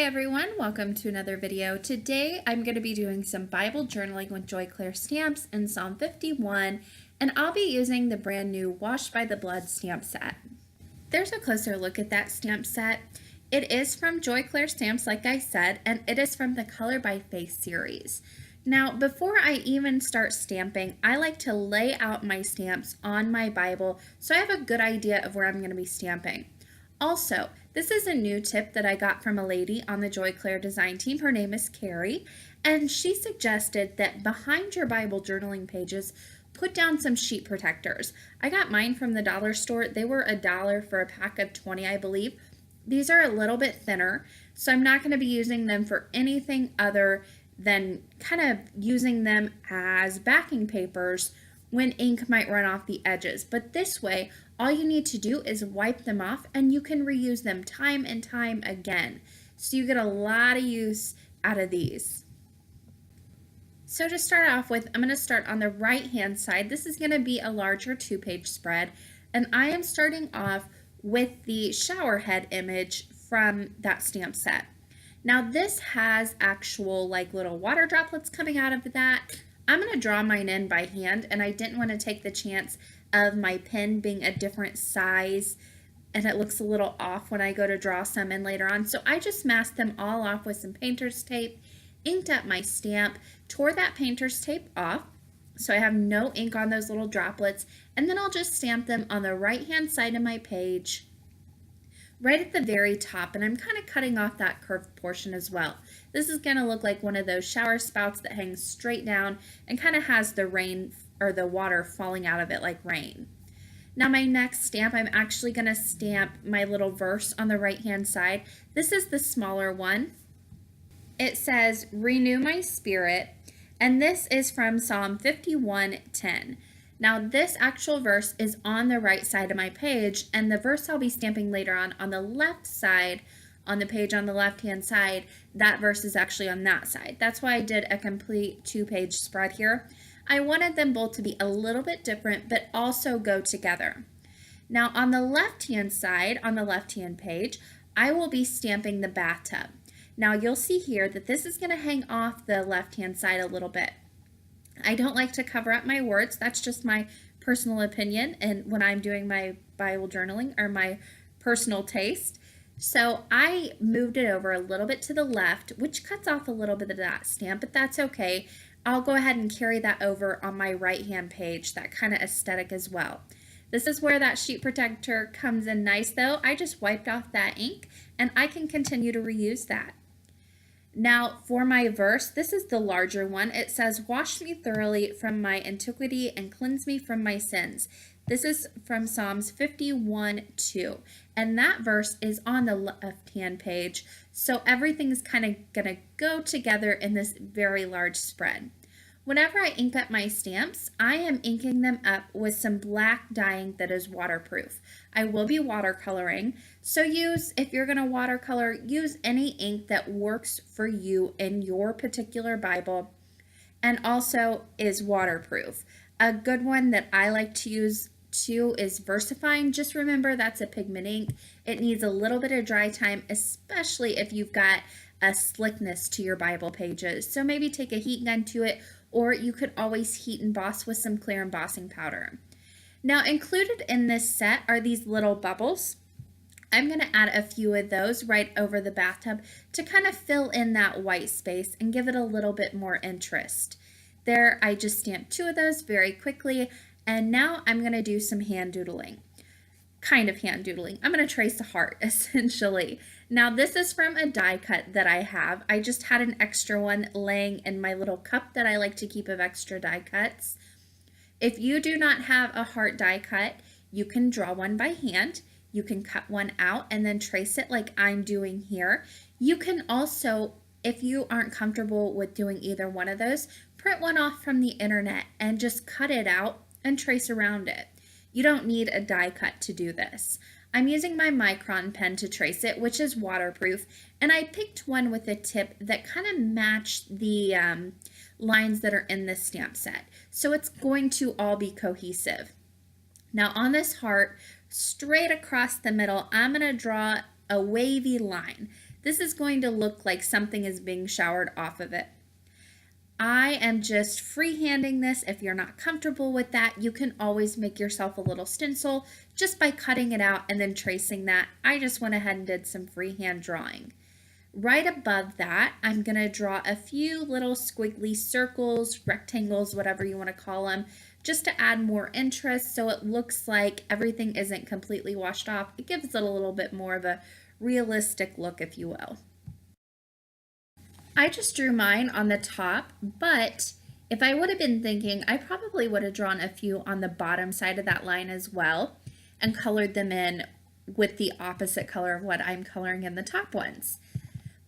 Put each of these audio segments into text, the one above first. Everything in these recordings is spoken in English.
everyone, welcome to another video. Today I'm going to be doing some Bible journaling with Joy Clair Stamps in Psalm 51, and I'll be using the brand new Washed by the Blood stamp set. There's a closer look at that stamp set. It is from Joy Clair Stamps, like I said, and it is from the Color by Face series. Now, before I even start stamping, I like to lay out my stamps on my Bible so I have a good idea of where I'm going to be stamping. Also, this is a new tip that I got from a lady on the Joy Clair design team. Her name is Carrie, and she suggested that behind your Bible journaling pages, put down some sheet protectors. I got mine from the dollar store. They were $1 for a pack of 20, I believe. These are a little bit thinner, so I'm not going to be using them for anything other than kind of using them as backing papers when ink might run off the edges. But this way, all you need to do is wipe them off and you can reuse them time and time again. So you get a lot of use out of these. So to start off with, I'm going to start on the right hand side. This is going to be a larger 2-page spread, and I am starting off with the shower head image from that stamp set. Now this has actual like little water droplets coming out of that. I'm going to draw mine in by hand, and I didn't want to take the chance of my pen being a different size and it looks a little off when I go to draw some in later on. So I just masked them all off with some painter's tape, inked up my stamp, tore that painter's tape off so I have no ink on those little droplets, and then I'll just stamp them on the right hand side of my page right at the very top, and I'm kind of cutting off that curved portion as well. This is going to look like one of those shower spouts that hangs straight down and kind of has the rain or the water falling out of it like rain. Now my next stamp, I'm actually going to stamp my little verse on the right hand side. This is the smaller one. It says, "Renew my spirit," and this is from Psalm 51:10. Now this actual verse is on the right side of my page, and the verse I'll be stamping later on the left side, on the page on the left hand side, that verse is actually on that side. That's why I did a complete 2-page spread here. I wanted them both to be a little bit different, but also go together. Now on the left hand side, on the left hand page, I will be stamping the bathtub. Now you'll see here that this is going to hang off the left hand side a little bit. I don't like to cover up my words. That's just my personal opinion and when I'm doing my Bible journaling or my personal taste. So I moved it over a little bit to the left, which cuts off a little bit of that stamp, but that's okay. I'll go ahead and carry that over on my right hand page, that kind of aesthetic as well. This is where that sheet protector comes in nice though. I just wiped off that ink and I can continue to reuse that. Now for my verse, this is the larger one. It says, "Wash me thoroughly from my iniquity and cleanse me from my sins." This is from Psalms 51:2, and that verse is on the left-hand page, so everything's kind of going to go together in this very large spread. Whenever I ink up my stamps, I am inking them up with some black dye that is waterproof. I will be watercoloring, so if you're going to watercolor, use any ink that works for you in your particular Bible and also is waterproof. A good one that I like to use too is VersaFine. Just remember that's a pigment ink. It needs a little bit of dry time, especially if you've got a slickness to your Bible pages. So maybe take a heat gun to it, or you could always heat emboss with some clear embossing powder. Now included in this set are these little bubbles. I'm going to add a few of those right over the bathtub to kind of fill in that white space and give it a little bit more interest. There, I just stamped 2 of those very quickly, and now I'm going to do some hand doodling. Kind of hand doodling. I'm going to trace a heart essentially. Now this is from a die cut that I have. I just had an extra one laying in my little cup that I like to keep of extra die cuts. If you do not have a heart die cut, you can draw one by hand. You can cut one out and then trace it like I'm doing here. You can also, if you aren't comfortable with doing either one of those, print one off from the internet and just cut it out and trace around it. You don't need a die cut to do this. I'm using my micron pen to trace it, which is waterproof, and I picked one with a tip that kind of matched the lines that are in this stamp set. So it's going to all be cohesive. Now on this heart, straight across the middle, I'm going to draw a wavy line. this is going to look like something is being showered off of it. I am just freehanding this. If you're not comfortable with that, you can always make yourself a little stencil just by cutting it out and then tracing that. I just went ahead and did some freehand drawing. Right above that, I'm going to draw a few little squiggly circles, rectangles, whatever you want to call them, just to add more interest so it looks like everything isn't completely washed off. It gives it a little bit more of a realistic look, if you will. I just drew mine on the top, but if I would have been thinking, I probably would have drawn a few on the bottom side of that line as well and colored them in with the opposite color of what I'm coloring in the top ones.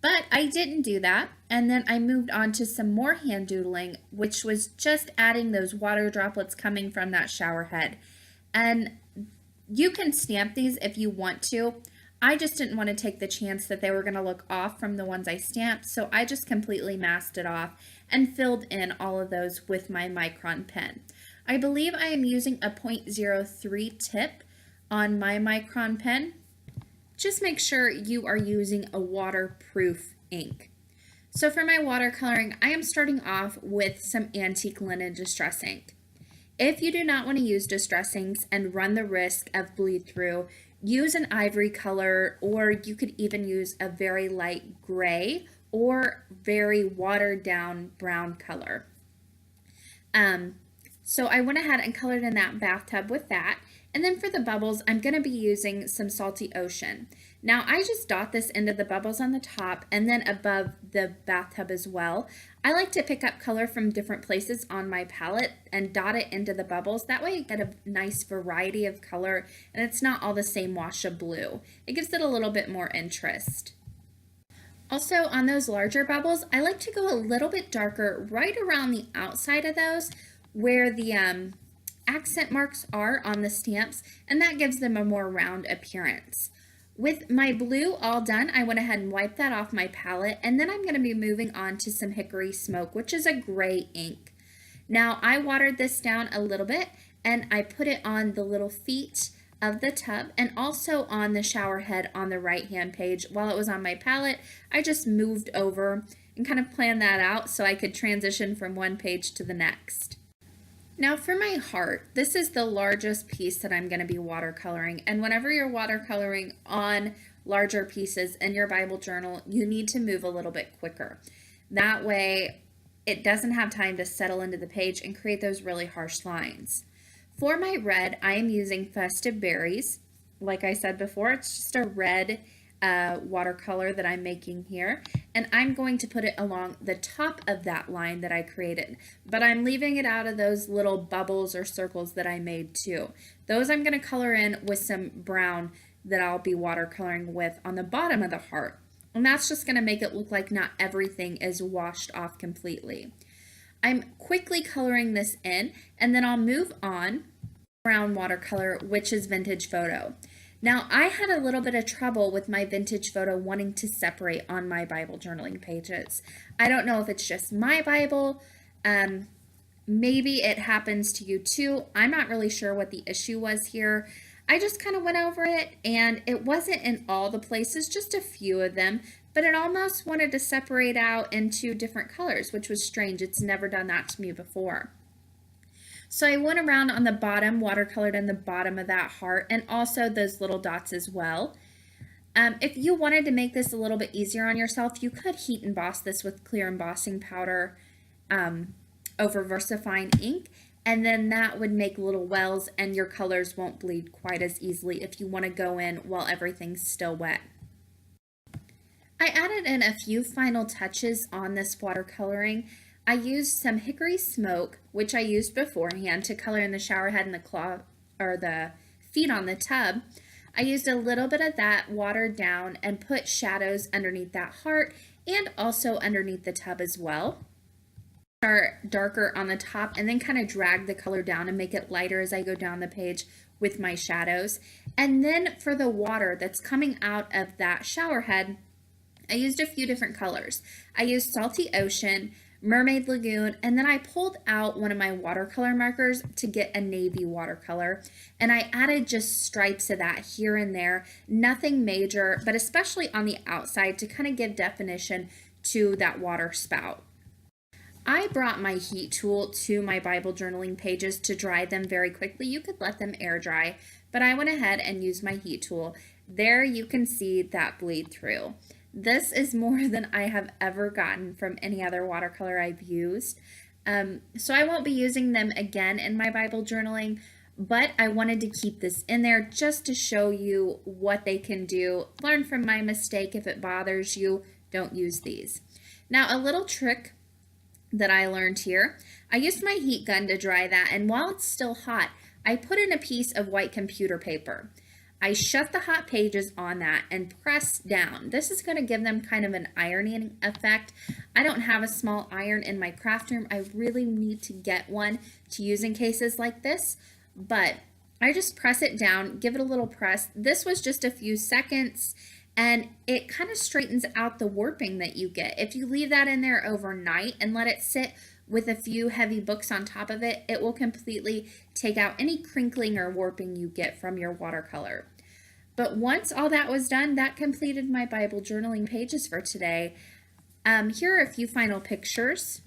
But I didn't do that, and then I moved on to some more hand doodling, which was just adding those water droplets coming from that shower head. And you can stamp these if you want to. I just didn't want to take the chance that they were going to look off from the ones I stamped, so I just completely masked it off and filled in all of those with my micron pen. I believe I am using a 0.03 tip on my micron pen. Just make sure you are using a waterproof ink. So for my watercoloring, I am starting off with some antique linen distress ink. If you do not want to use distress inks and run the risk of bleed through, use an ivory color, or you could even use a very light gray or very watered down brown color. So I went ahead and colored in that bathtub with that. And then for the bubbles, I'm going to be using some Salty Ocean. Now I just dot this into the bubbles on the top and then above the bathtub as well. I like to pick up color from different places on my palette and dot it into the bubbles. That way you get a nice variety of color and it's not all the same wash of blue. It gives it a little bit more interest. Also on those larger bubbles, I like to go a little bit darker right around the outside of those where the accent marks are on the stamps, and that gives them a more round appearance. With my blue all done, I went ahead and wiped that off my palette, and then I'm going to be moving on to some Hickory Smoke, which is a gray ink. Now I watered this down a little bit and I put it on the little feet of the tub and also on the shower head on the right hand page. While it was on my palette, I just moved over and kind of planned that out so I could transition from one page to the next. Now for my heart, this is the largest piece that I'm going to be watercoloring, and whenever you're watercoloring on larger pieces in your Bible journal, you need to move a little bit quicker. That way it doesn't have time to settle into the page and create those really harsh lines. For my red, I am using Festive Berries. Like I said before, it's just a red watercolor that I'm making here, and I'm going to put it along the top of that line that I created, but I'm leaving it out of those little bubbles or circles that I made too. Those I'm going to color in with some brown that I'll be watercoloring with on the bottom of the heart, and that's just going to make it look like not everything is washed off completely. I'm quickly coloring this in, and then I'll move on brown watercolor, which is Vintage Photo. Now, I had a little bit of trouble with my Vintage Photo wanting to separate on my Bible journaling pages. I don't know if it's just my Bible. Maybe it happens to you too. I'm not really sure what the issue was here. I just kind of went over it, and it wasn't in all the places, just a few of them, but it almost wanted to separate out into different colors, which was strange. It's never done that to me before. So I went around on the bottom, watercolored in the bottom of that heart, and also those little dots as well. If you wanted to make this a little bit easier on yourself, you could heat emboss this with clear embossing powder over VersaFine ink, and then that would make little wells and your colors won't bleed quite as easily if you want to go in while everything's still wet. I added in a few final touches on this watercoloring. I used some Hickory Smoke, which I used beforehand to color in the shower head and the claw or the feet on the tub. I used a little bit of that watered down and put shadows underneath that heart and also underneath the tub as well. Start darker on the top and then kind of drag the color down and make it lighter as I go down the page with my shadows. And then for the water that's coming out of that shower head, I used a few different colors. I used Salty Ocean, Mermaid Lagoon, and then I pulled out one of my watercolor markers to get a navy watercolor, and I added just stripes of that here and there, nothing major, but especially on the outside to kind of give definition to that water spout. I brought my heat tool to my Bible journaling pages to dry them very quickly. You could let them air dry, but I went ahead and used my heat tool. There you can see that bleed through. This is more than I have ever gotten from any other watercolor I've used. So I won't be using them again in my Bible journaling, but I wanted to keep this in there just to show you what they can do. Learn from my mistake. If it bothers you, don't use these. Now, a little trick that I learned here, I used my heat gun to dry that, and while it's still hot, I put in a piece of white computer paper. I shut the hot pages on that and press down. This is going to give them kind of an ironing effect. I don't have a small iron in my craft room. I really need to get one to use in cases like this, but I just press it down, give it a little press. This was just a few seconds, and it kind of straightens out the warping that you get. If you leave that in there overnight and let it sit with a few heavy books on top of it, it will completely take out any crinkling or warping you get from your watercolor. But once all that was done, that completed my Bible journaling pages for today. Here are a few final pictures.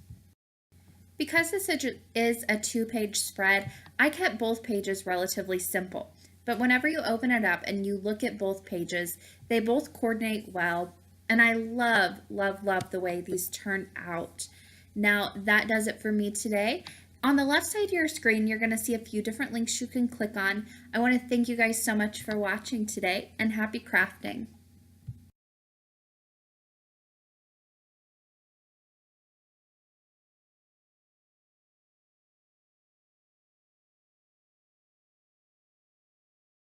Because this is a 2-page spread, I kept both pages relatively simple. But whenever you open it up and you look at both pages, they both coordinate well. And I love, love, love the way these turn out. Now, that does it for me today. On the left side of your screen, you're going to see a few different links you can click on. I want to thank you guys so much for watching today, and happy crafting.